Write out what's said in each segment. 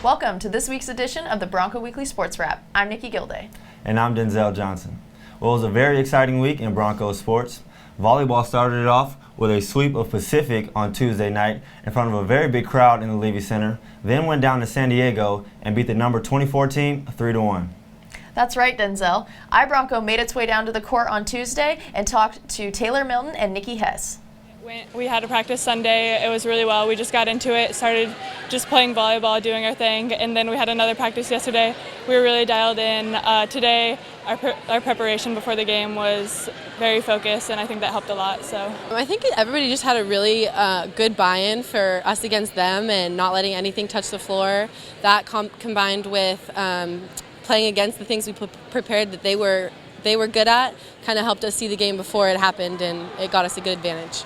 Welcome to this week's edition of the Bronco Weekly Sports Wrap. I'm Nici Gilday. And I'm Denzel Johnson. Well, it was a very exciting week in Broncos sports. Volleyball started it off with a sweep of Pacific on Tuesday night in front of a very big crowd in the Levy Center, then went down to San Diego and beat the number 24 team 3-1. That's right, Denzel. EyeBronco made its way down to the court on Tuesday and talked to Taylor Milton and Nikki Hess. We had a practice Sunday. It was really well. We just got into it, started just playing volleyball, doing our thing, and then we had another practice yesterday. We were really dialed in. Today, our preparation before the game was very focused, and I think that helped a lot. So I think everybody just had a really good buy-in for us against them and not letting anything touch the floor. That combined with playing against the things we prepared that they were good at kind of helped us see the game before it happened, and it got us a good advantage.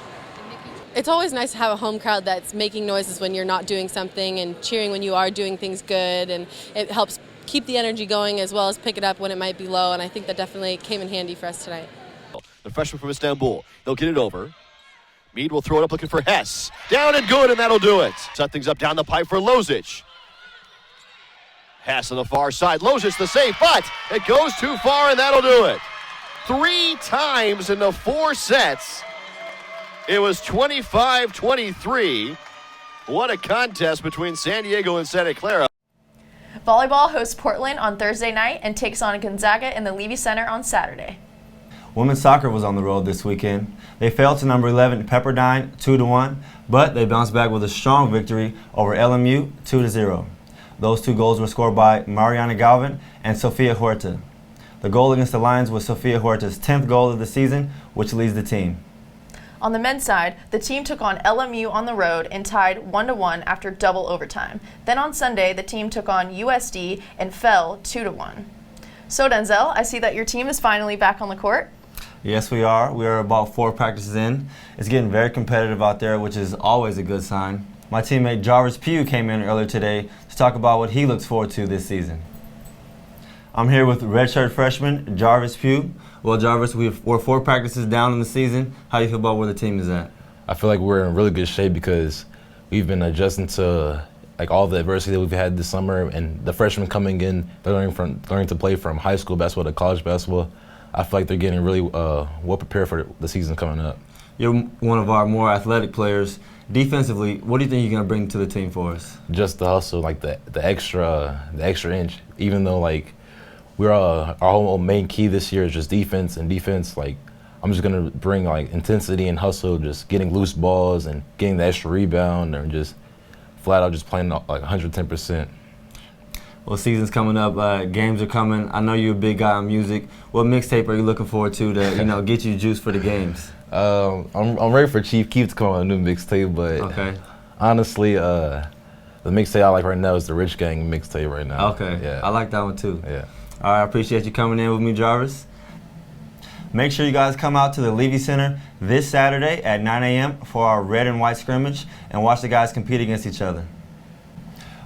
It's always nice to have a home crowd that's making noises when you're not doing something and cheering when you are doing things good, and it helps keep the energy going as well as pick it up when it might be low, and I think that definitely came in handy for us tonight. The freshman from Istanbul, they'll get it over. Mead will throw it up looking for Hess. Down and good, and that'll do it. Set things up down the pipe for Lozic. Hess on the far side. Lozic the save, but it goes too far, and that'll do it. 3 times in the 4 sets. It was 25-23. What a contest between San Diego and Santa Clara. Volleyball hosts Portland on Thursday night and takes on Gonzaga in the Levy Center on Saturday. Women's soccer was on the road this weekend. They fell to number 11 Pepperdine 2-1, but they bounced back with a strong victory over LMU 2-0. Those 2 goals were scored by Mariana Galvin and Sofia Huerta. The goal against the Lions was Sofia Huerta's 10th goal of the season, which leads the team. On the men's side, the team took on LMU on the road and tied 1-1 after double overtime. Then on Sunday, the team took on USD and fell 2-1. So Denzel, I see that your team is finally back on the court. Yes, we are. We are about 4 practices in. It's getting very competitive out there, which is always a good sign. My teammate Jarvis Pugh came in earlier today to talk about what he looks forward to this season. I'm here with redshirt freshman Jarvis Pugh. Well, Jarvis, we're 4 practices down in the season. How do you feel about where the team is at? I feel like we're in really good shape because we've been adjusting to all the adversity that we've had this summer, and the freshmen coming in, they're learning to play from high school basketball to college basketball. I feel like they're getting really well prepared for the season coming up. You're one of our more athletic players. Defensively, what do you think you're going to bring to the team for us? Just the hustle, the extra inch. Even though our whole main key this year is just defense, and defense, I'm just gonna bring intensity and hustle, just getting loose balls and getting the extra rebound, and just flat out just playing 110%. Well, season's coming up, games are coming. I know you're a big guy on music. What mixtape are you looking forward to get you juiced for the games? I'm ready for Chief Keef to come out with a new mixtape, but okay. Honestly, the mixtape I like right now is the Rich Gang mixtape right now. Okay, yeah. I like that one too. Yeah. All right, I appreciate you coming in with me, Jarvis. Make sure you guys come out to the Levy Center this Saturday at 9 a.m. for our red and white scrimmage and watch the guys compete against each other.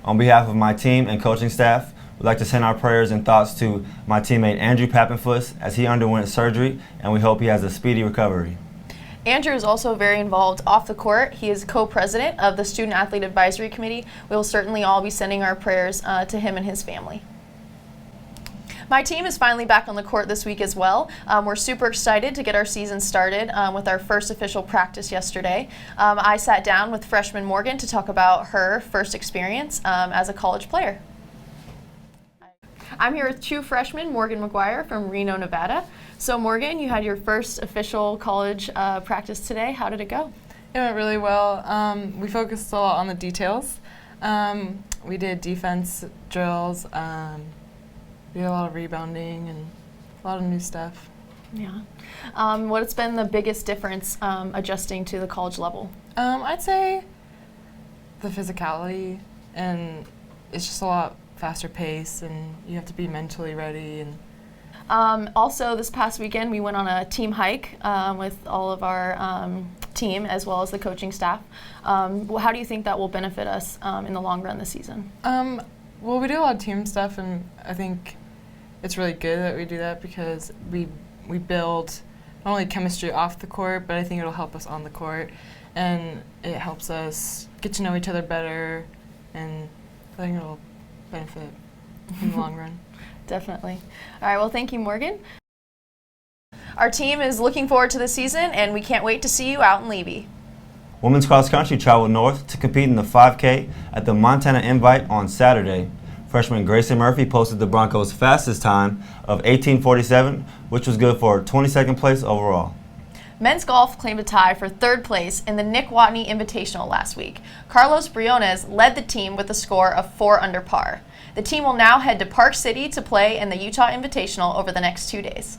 On behalf of my team and coaching staff, we'd like to send our prayers and thoughts to my teammate Andrew Pappenfuss as he underwent surgery, and we hope he has a speedy recovery. Andrew is also very involved off the court. He is co-president of the Student Athlete Advisory Committee. We will certainly all be sending our prayers to him and his family. My team is finally back on the court this week as well. We're super excited to get our season started with our first official practice yesterday. I sat down with freshman Morgan to talk about her first experience as a college player. I'm here with true freshman Morgan McGwire from Reno, Nevada. So Morgan, you had your first official college practice today. How did it go? It went really well. We focused a lot on the details. We did defense drills. We had a lot of rebounding and a lot of new stuff. Yeah. What's been the biggest difference adjusting to the college level? I'd say the physicality, and it's just a lot faster pace, and you have to be mentally ready. And also, this past weekend, we went on a team hike with all of our team as well as the coaching staff. How do you think that will benefit us in the long run this season? Well, we do a lot of team stuff, and I think it's really good that we do that because we build not only chemistry off the court, but I think it'll help us on the court, and it helps us get to know each other better, and I think it'll benefit in the long run. Definitely. All right, well, thank you, Morgan. Our team is looking forward to the season, and we can't wait to see you out in Levy. Women's cross country traveled north to compete in the 5K at the Montana Invite on Saturday. Freshman Grayson Murphy posted the Broncos' fastest time of 18:47, which was good for 22nd place overall. Men's golf claimed a tie for third place in the Nick Watney Invitational last week. Carlos Briones led the team with a score of 4 under par. The team will now head to Park City to play in the Utah Invitational over the next 2 days.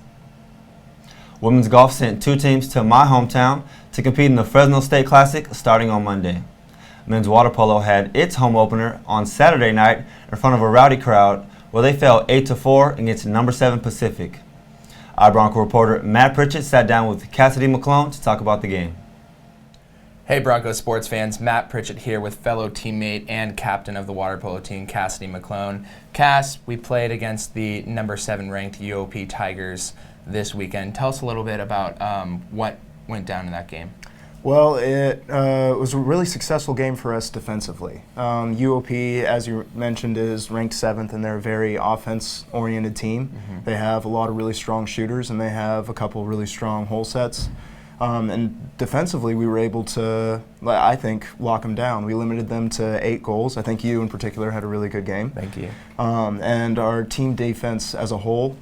Women's golf sent 2 teams to my hometown to compete in the Fresno State Classic starting on Monday. Men's water polo had its home opener on Saturday night in front of a rowdy crowd where they fell 8-4 against number 7 Pacific. EyeBronco reporter Matt Pritchett sat down with Cassidy McClone to talk about the game. Hey Broncos sports fans, Matt Pritchett here with fellow teammate and captain of the water polo team, Cassidy McClone. Cass, we played against the number 7 ranked UOP Tigers this weekend. Tell us a little bit about what went down in that game. Well, it was a really successful game for us defensively. UOP, as you mentioned, is ranked 7th, and they're a very offense-oriented team. They have a lot of really strong shooters, and they have a couple really strong hole sets. And defensively, we were able to, I think, lock them down. We limited them to 8 goals. I think you, in particular, had a really good game. Thank you. And our team defense as a whole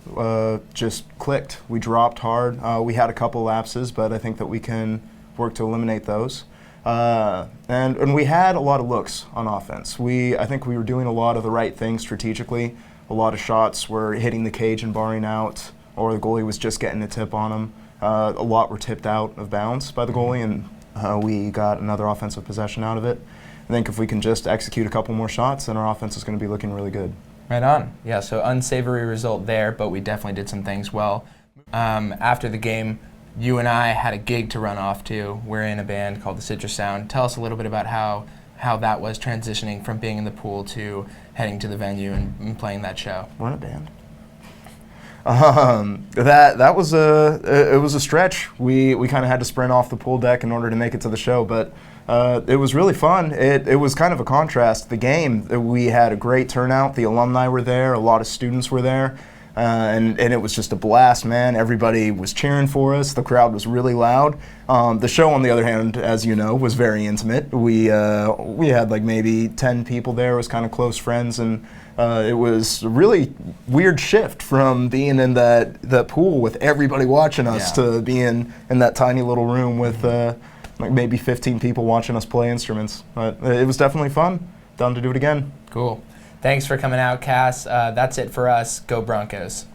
just clicked. We dropped hard. We had a couple lapses, but I think that we can work to eliminate those. And we had a lot of looks on offense. I think we were doing a lot of the right things strategically. A lot of shots were hitting the cage and barring out, or the goalie was just getting a tip on them. A lot were tipped out of bounds by the goalie, and we got another offensive possession out of it. I think if we can just execute a couple more shots, then our offense is going to be looking really good. Right on. Yeah, so unsavory result there, but we definitely did some things well. After the game, you and I had a gig to run off to. We're in a band called the Citrus Sound. Tell us a little bit about how that was transitioning from being in the pool to heading to the venue and playing that show. We're in a band. That was it was a stretch. We kind of had to sprint off the pool deck in order to make it to the show, but it was really fun. It was kind of a contrast. The game, we had a great turnout. The alumni were there. A lot of students were there. And it was just a blast, man. Everybody was cheering for us. The crowd was really loud. The show, on the other hand, as you know, was very intimate. We had like maybe 10 people there. It was kind of close friends, and it was a really weird shift from being in that pool with everybody watching us to being in that tiny little room with like maybe 15 people watching us play instruments. But it was definitely fun. Down to do it again. Cool. Thanks for coming out, Cass. That's it for us. Go Broncos.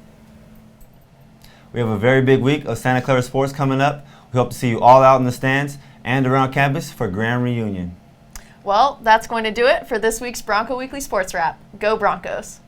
We have a very big week of Santa Clara sports coming up. We hope to see you all out in the stands and around campus for Grand Reunion. Well, that's going to do it for this week's Bronco Weekly Sports Wrap. Go Broncos!